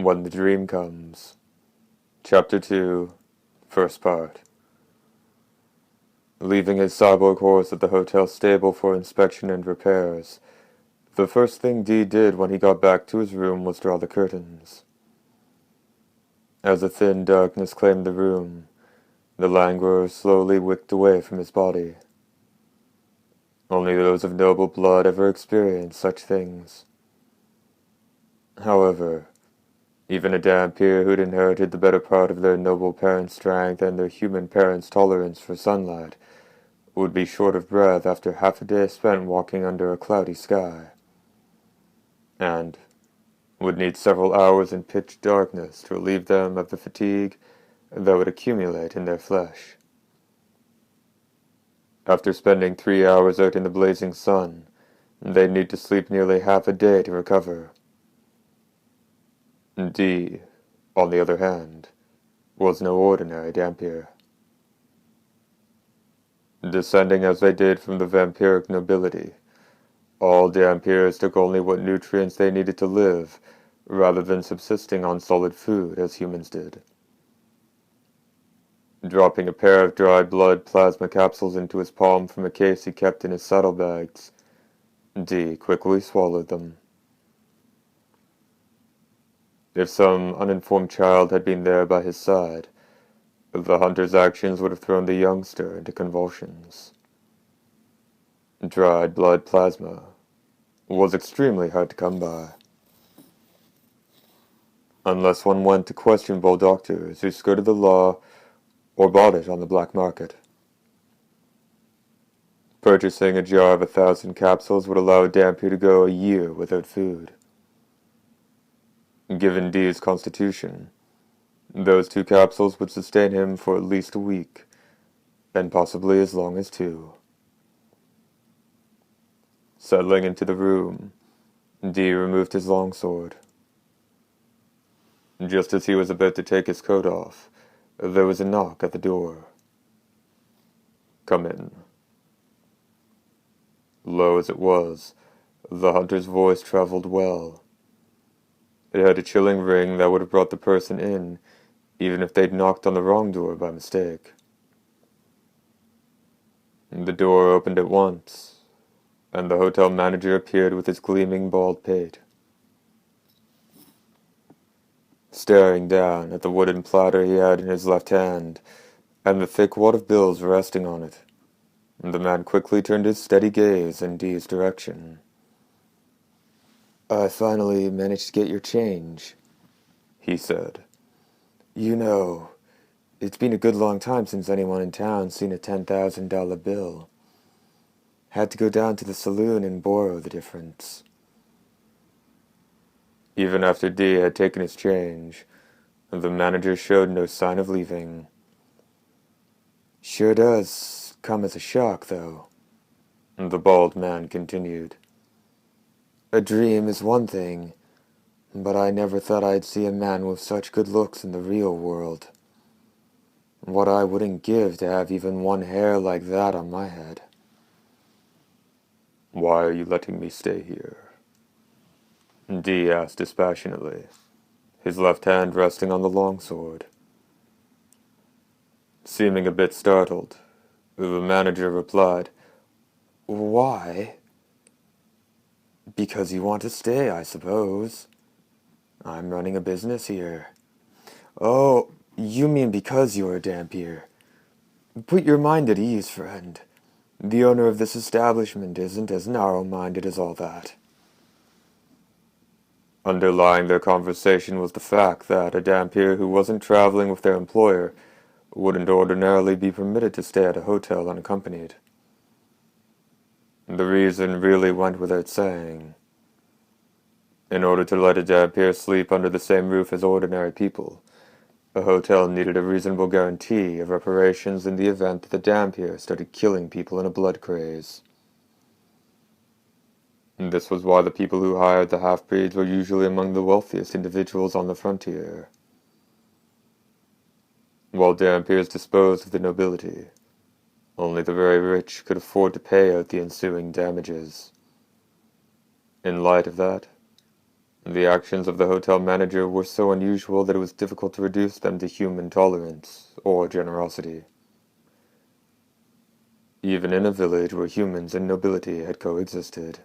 When the Dream Comes. Chapter 2, First Part. Leaving his cyborg horse at the hotel stable for inspection and repairs, the first thing Dee did when he got back to his room was draw the curtains. As a thin darkness claimed the room, the languor slowly wicked away from his body. Only those of noble blood ever experienced such things. However, even a Dhampir who'd inherited the better part of their noble parents' strength and their human parents' tolerance for sunlight would be short of breath after half a day spent walking under a cloudy sky, and would need several hours in pitch darkness to relieve them of the fatigue that would accumulate in their flesh. After spending 3 hours out in the blazing sun, they'd need to sleep nearly half a day to recover. Dee, on the other hand, was no ordinary Dhampir. Descending as they did from the vampiric nobility, all Dhampirs took only what nutrients they needed to live, rather than subsisting on solid food as humans did. Dropping a pair of dried blood plasma capsules into his palm from a case he kept in his saddlebags, Dee quickly swallowed them. If some uninformed child had been there by his side, the hunter's actions would have thrown the youngster into convulsions. Dried blood plasma was extremely hard to come by, unless one went to questionable doctors who skirted the law or bought it on the black market. Purchasing a jar of 1,000 capsules would allow a Dhampir to go a year without food. Given Dee's constitution, those 2 capsules would sustain him for at least a week, and possibly as long as 2. Settling into the room, Dee removed his longsword. Just as he was about to take his coat off, there was a knock at the door. "Come in." Low as it was, the hunter's voice traveled well. It had a chilling ring that would have brought the person in, even if they'd knocked on the wrong door by mistake. The door opened at once, and the hotel manager appeared with his gleaming bald pate. Staring down at the wooden platter he had in his left hand, and the thick wad of bills resting on it, the man quickly turned his steady gaze in Dee's direction. "I finally managed to get your change," he said. "You know, it's been a good long time since anyone in town's seen a $10,000 bill. Had to go down to the saloon and borrow the difference." Even after Dee had taken his change, the manager showed no sign of leaving. "Sure does come as a shock, though," the bald man continued. "A dream is one thing, but I never thought I'd see a man with such good looks in the real world. What I wouldn't give to have even one hair like that on my head." "Why are you letting me stay here?" Dee asked dispassionately, his left hand resting on the longsword. Seeming a bit startled, the manager replied, "Why?" "Because you want to stay, I suppose. I'm running a business here." "Oh, you mean because you're a Dhampir. Put your mind at ease, friend. The owner of this establishment isn't as narrow-minded as all that." Underlying their conversation was the fact that a Dhampir who wasn't traveling with their employer wouldn't ordinarily be permitted to stay at a hotel unaccompanied. The reason really went without saying. In order to let a Dhampir sleep under the same roof as ordinary people, a hotel needed a reasonable guarantee of reparations in the event that the Dhampir started killing people in a blood craze. This was why the people who hired the half-breeds were usually among the wealthiest individuals on the frontier. While Dhampirs disposed of the nobility, only the very rich could afford to pay out the ensuing damages. In light of that, The actions of the hotel manager were so unusual that it was difficult to reduce them to human tolerance or generosity, even in a village where humans and nobility had coexisted.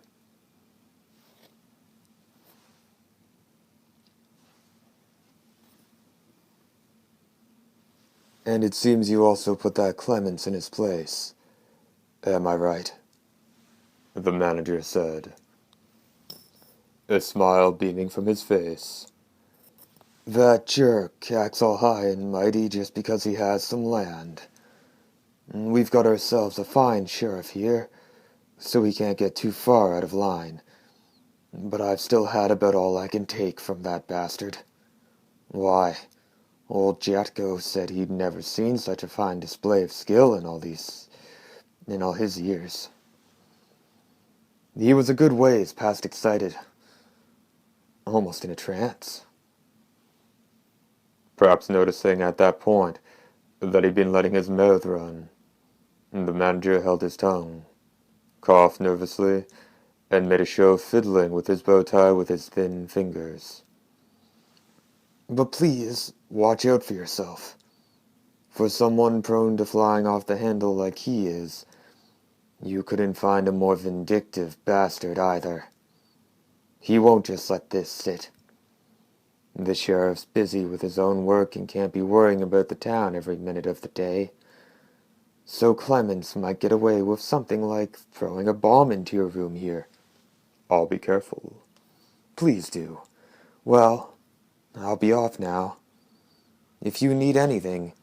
And it seems you also put that Clemens in his place. Am I right? The manager said, a smile beaming from his face. That jerk acts all high and mighty just because he has some land. We've got ourselves a fine sheriff here, so he can't get too far out of line. But I've still had about all I can take from that bastard. Why, old Jatko said he'd never seen such a fine display of skill in all his years. He was a good ways past excited, almost in a trance. Perhaps noticing at that point that he'd been letting his mouth run, the manager held his tongue, coughed nervously, and made a show of fiddling with his bow tie with his thin fingers. But please, watch out for yourself. For someone prone to flying off the handle like he is, you couldn't find a more vindictive bastard either. He won't just let this sit. The sheriff's busy with his own work and can't be worrying about the town every minute of the day. So Clemens might get away with something like throwing a bomb into your room here. I'll be careful. Please do. Well, I'll be off now. If you need anything,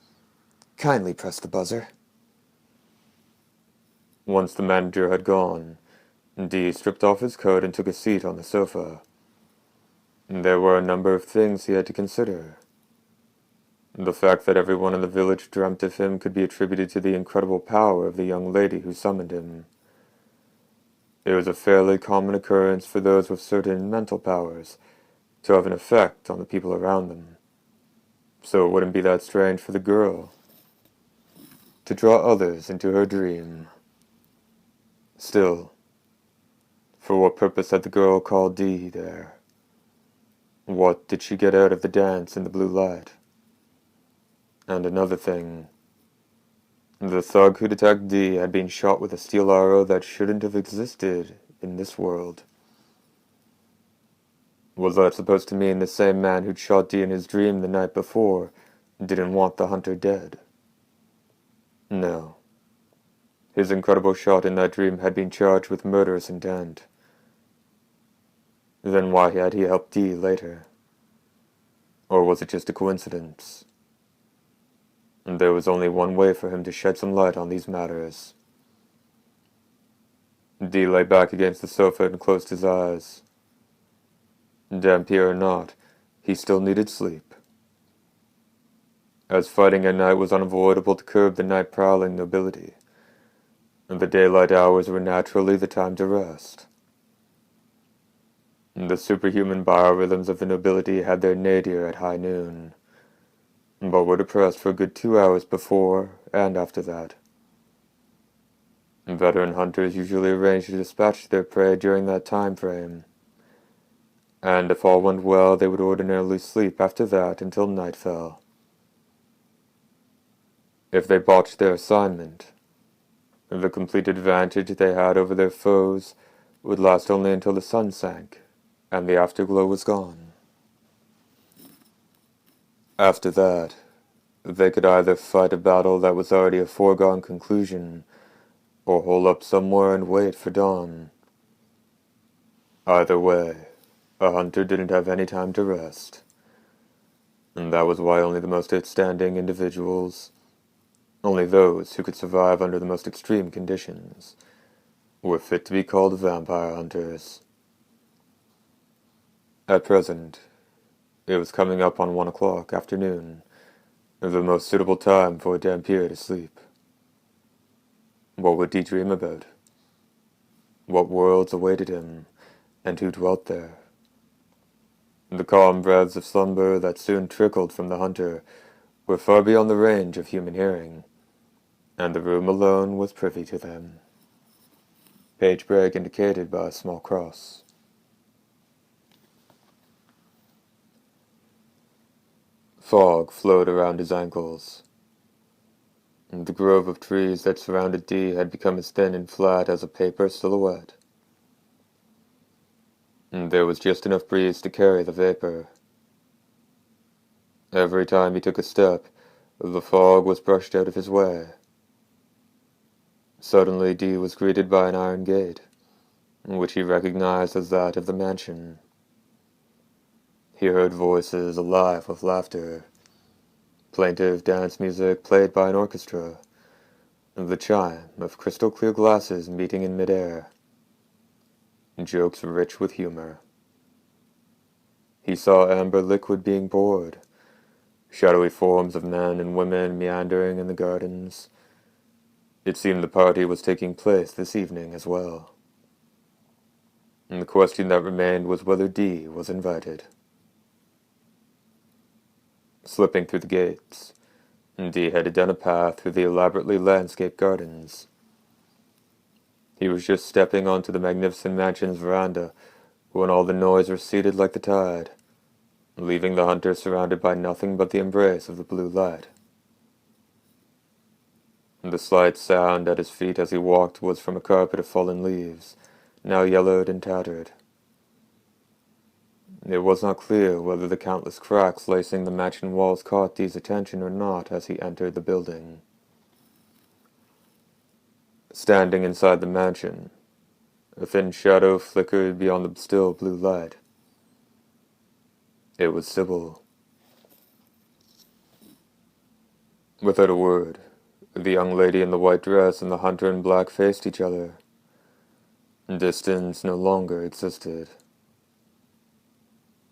kindly press the buzzer. Once the manager had gone, Dee stripped off his coat and took a seat on the sofa. There were a number of things he had to consider. The fact that everyone in the village dreamt of him could be attributed to the incredible power of the young lady who summoned him. It was a fairly common occurrence for those with certain mental powers to have an effect on the people around them. So it wouldn't be that strange for the girl to draw others into her dream. Still, for what purpose had the girl called Dee there? What did she get out of the dance in the blue light? And another thing. The thug who'd attacked Dee had been shot with a steel arrow that shouldn't have existed in this world. Was that supposed to mean the same man who'd shot Dee in his dream the night before didn't want the hunter dead? No. His incredible shot in that dream had been charged with murderous intent. Then why had he helped Dee later? Or was it just a coincidence? And there was only one way for him to shed some light on these matters. Dee lay back against the sofa and closed his eyes. Dampier or not, he still needed sleep. As fighting at night was unavoidable to curb the night-prowling nobility, and the daylight hours were naturally the time to rest. The superhuman biorhythms of the nobility had their nadir at high noon, but were depressed for a good 2 hours before and after that. Veteran hunters usually arranged to dispatch their prey during that time frame, and if all went well, they would ordinarily sleep after that until night fell. If they botched their assignment, the complete advantage they had over their foes would last only until the sun sank and the afterglow was gone. After that, they could either fight a battle that was already a foregone conclusion, or hole up somewhere and wait for dawn. Either way, a hunter didn't have any time to rest, and that was why only the most outstanding individuals, only those who could survive under the most extreme conditions, were fit to be called vampire hunters. At present, it was coming up on 1 o'clock afternoon, the most suitable time for Dampier to sleep. What would he dream about? What worlds awaited him, and who dwelt there? The calm breaths of slumber that soon trickled from the hunter were far beyond the range of human hearing, and the room alone was privy to them. Page break indicated by a small cross. Fog flowed around his ankles. The grove of trees that surrounded Dee had become as thin and flat as a paper silhouette. There was just enough breeze to carry the vapor. Every time he took a step, the fog was brushed out of his way. Suddenly Dee was greeted by an iron gate, which he recognized as that of the mansion. He heard voices alive with laughter, plaintive dance music played by an orchestra, the chime of crystal-clear glasses meeting in midair, jokes rich with humor. He saw amber liquid being poured, shadowy forms of men and women meandering in the gardens. It seemed the party was taking place this evening as well. And the question that remained was whether Dee was invited. Slipping through the gates, Dee headed down a path through the elaborately landscaped gardens. He was just stepping onto the magnificent mansion's veranda when all the noise receded like the tide, leaving the hunter surrounded by nothing but the embrace of the blue light. The slight sound at his feet as he walked was from a carpet of fallen leaves, now yellowed and tattered. It was not clear whether the countless cracks lacing the mansion walls caught Dee's attention or not as he entered the building. Standing inside the mansion, a thin shadow flickered beyond the still blue light. It was Sybil. Without a word, the young lady in the white dress and the hunter in black faced each other. Distance no longer existed.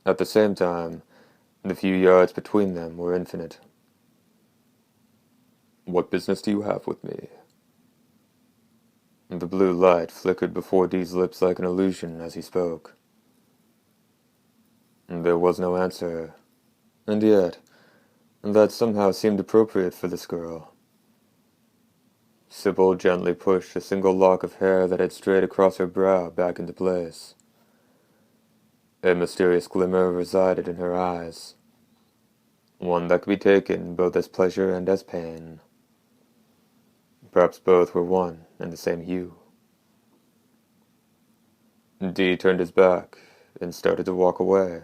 At the same time, the few yards between them were infinite. "What business do you have with me?" The blue light flickered before Dee's lips like an illusion as he spoke. There was no answer, and yet, that somehow seemed appropriate for this girl. Sybil gently pushed a single lock of hair that had strayed across her brow back into place. A mysterious glimmer resided in her eyes, one that could be taken both as pleasure and as pain. Perhaps both were one and the same hue. Dee turned his back and started to walk away.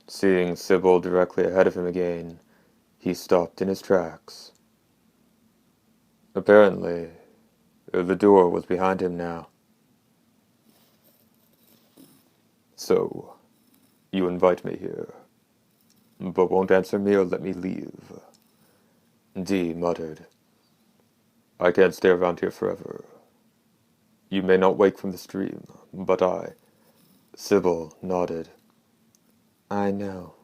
Seeing Sybil directly ahead of him again, he stopped in his tracks. Apparently, the door was behind him now. "So, you invite me here, but won't answer me or let me leave," Dee muttered. "I can't stay around here forever. You may not wake from the stream, but I—" Sybil nodded. "I know."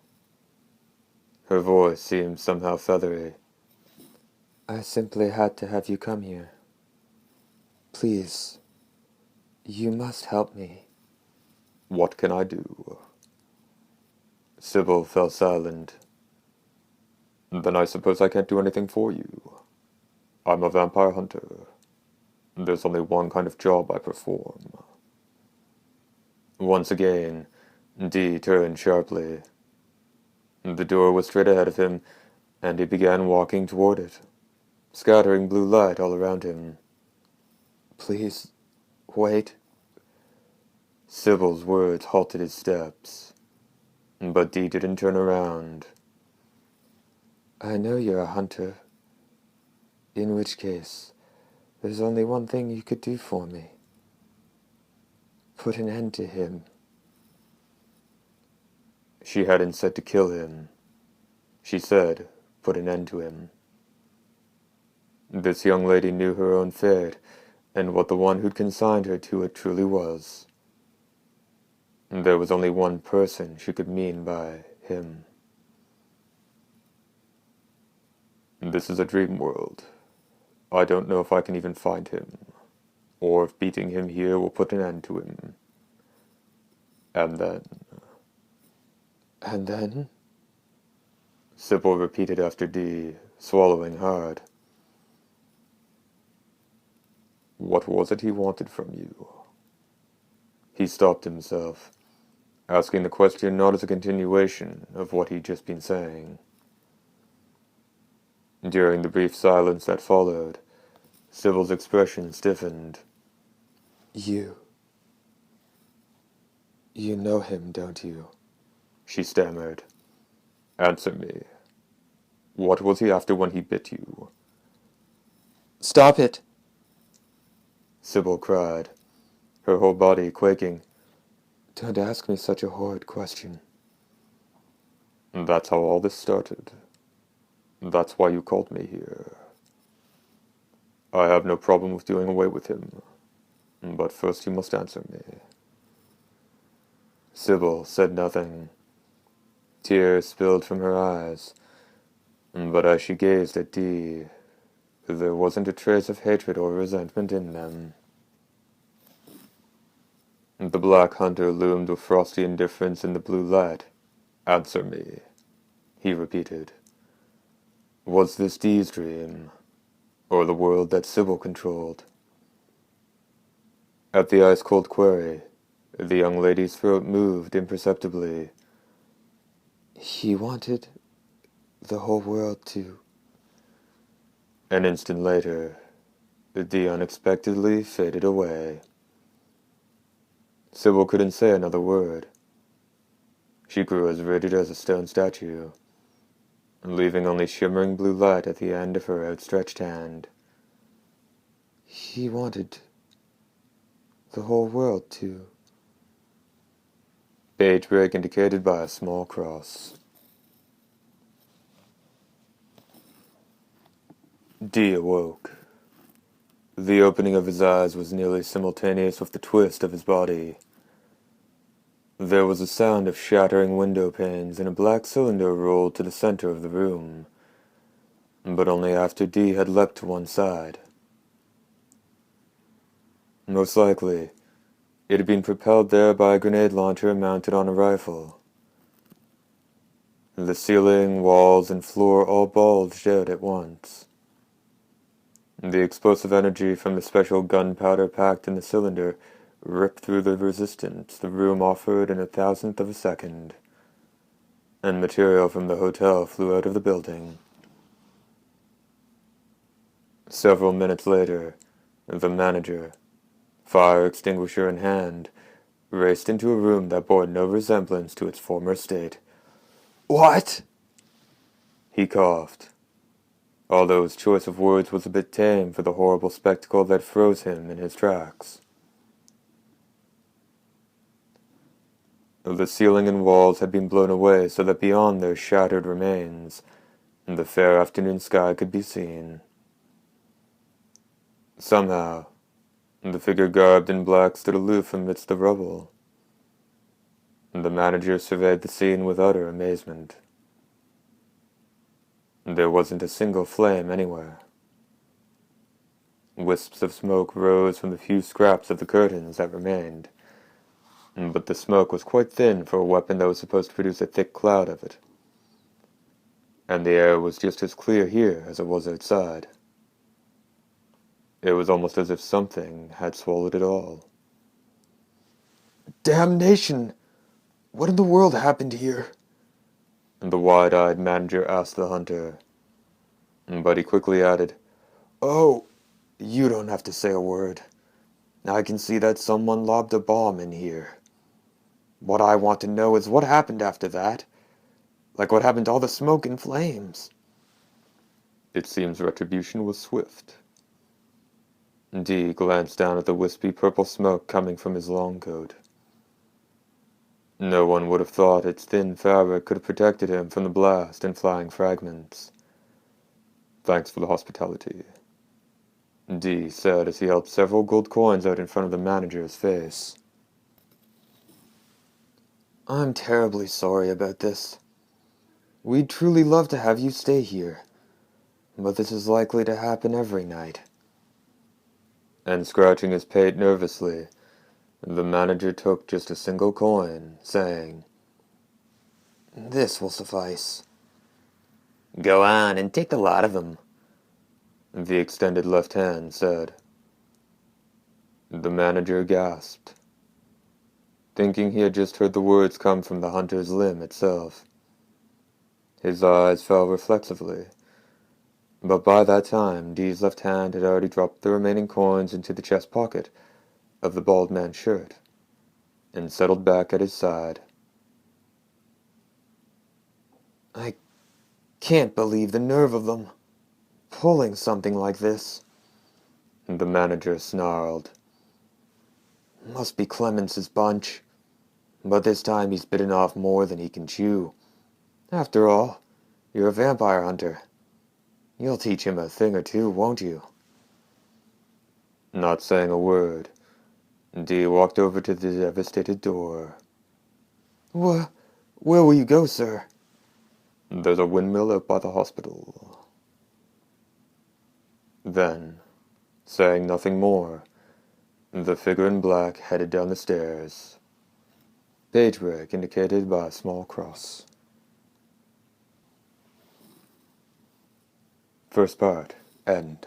Her voice seemed somehow feathery. "I simply had to have you come here. Please, you must help me." "What can I do?" Sybil fell silent. "Then I suppose I can't do anything for you. I'm a vampire hunter. There's only one kind of job I perform." Once again, Dee turned sharply. The door was straight ahead of him, and he began walking toward it, scattering blue light all around him. "Please, wait." Sybil's words halted his steps, but Dee didn't turn around. "I know you're a hunter, in which case, there's only one thing you could do for me. Put an end to him." She hadn't said to kill him. She said, put an end to him. This young lady knew her own fate, and what the one who'd consigned her to it truly was. There was only one person she could mean by him. "This is a dream world. I don't know if I can even find him, or if beating him here will put an end to him. And then—" "And then?" Sybil repeated after Dee, swallowing hard. "What was it he wanted from you?" He stopped himself. asking the question not as a continuation of what he'd just been saying. During the brief silence that followed, Sybil's expression stiffened. You know him, don't you? She stammered. Answer me. What was he after when he bit you? Stop it! Sybil cried, her whole body quaking. Don't ask me such a horrid question. That's how all this started. That's why you called me here. I have no problem with doing away with him, but first you must answer me. Sybil said nothing. Tears spilled from her eyes, but as she gazed at Dee, there wasn't a trace of hatred or resentment in them. The Black Hunter loomed with frosty indifference in the blue light. Answer me, he repeated. Was this Dee's dream, or the world that Sybil controlled? At the ice-cold query, the young lady's throat moved imperceptibly. He wanted the whole world to... An instant later, Dee unexpectedly faded away. Sybil couldn't say another word. She grew as rigid as a stone statue, leaving only shimmering blue light at the end of her outstretched hand. He wanted the whole world to... Page break indicated by a small cross. Dee awoke. The opening of his eyes was nearly simultaneous with the twist of his body. There was a sound of shattering window panes, and a black cylinder rolled to the center of the room, but only after Dee had leapt to one side. Most likely, it had been propelled there by a grenade launcher mounted on a rifle. The ceiling, walls, and floor all bulged out at once. The explosive energy from the special gunpowder packed in the cylinder ripped through the resistance the room offered in 1,000th of a second, and material from the hotel flew out of the building. Several minutes later, the manager, fire extinguisher in hand, raced into a room that bore no resemblance to its former state. What? He coughed, although his choice of words was a bit tame for the horrible spectacle that froze him in his tracks. The ceiling and walls had been blown away so that beyond their shattered remains, the fair afternoon sky could be seen. Somehow, the figure garbed in black stood aloof amidst the rubble. The manager surveyed the scene with utter amazement. There wasn't a single flame anywhere. Wisps of smoke rose from the few scraps of the curtains that remained, but the smoke was quite thin for a weapon that was supposed to produce a thick cloud of it. And the air was just as clear here as it was outside. It was almost as if something had swallowed it all. Damnation! What in the world happened here? The wide-eyed manager asked the hunter, but he quickly added, Oh, you don't have to say a word. I can see that someone lobbed a bomb in here. What I want to know is what happened after that. Like what happened to all the smoke and flames. It seems retribution was swift. Dee glanced down at the wispy purple smoke coming from his long coat. No one would have thought its thin fabric could have protected him from the blast and flying fragments. Thanks for the hospitality, Dee said as he held several gold coins out in front of the manager's face. I'm terribly sorry about this. We'd truly love to have you stay here, but this is likely to happen every night. And scratching his pate nervously, the manager took just a single coin, saying, This will suffice. Go on and take a lot of them, the extended left hand said. The manager gasped. thinking he had just heard the words come from the hunter's limb itself. His eyes fell reflectively, but by that time Dee's left hand had already dropped the remaining coins into the chest pocket of the bald man's shirt, and settled back at his side. "I can't believe the nerve of them, pulling something like this," the manager snarled. "Must be Clemens's bunch, but this time he's bitten off more than he can chew. After all, you're a vampire hunter. You'll teach him a thing or two, won't you?" Not saying a word, Dee walked over to the devastated door. Where will you go, sir?" "There's a windmill out by the hospital." Then, saying nothing more, the figure in black headed down the stairs. Page break indicated by a small cross. First part, end.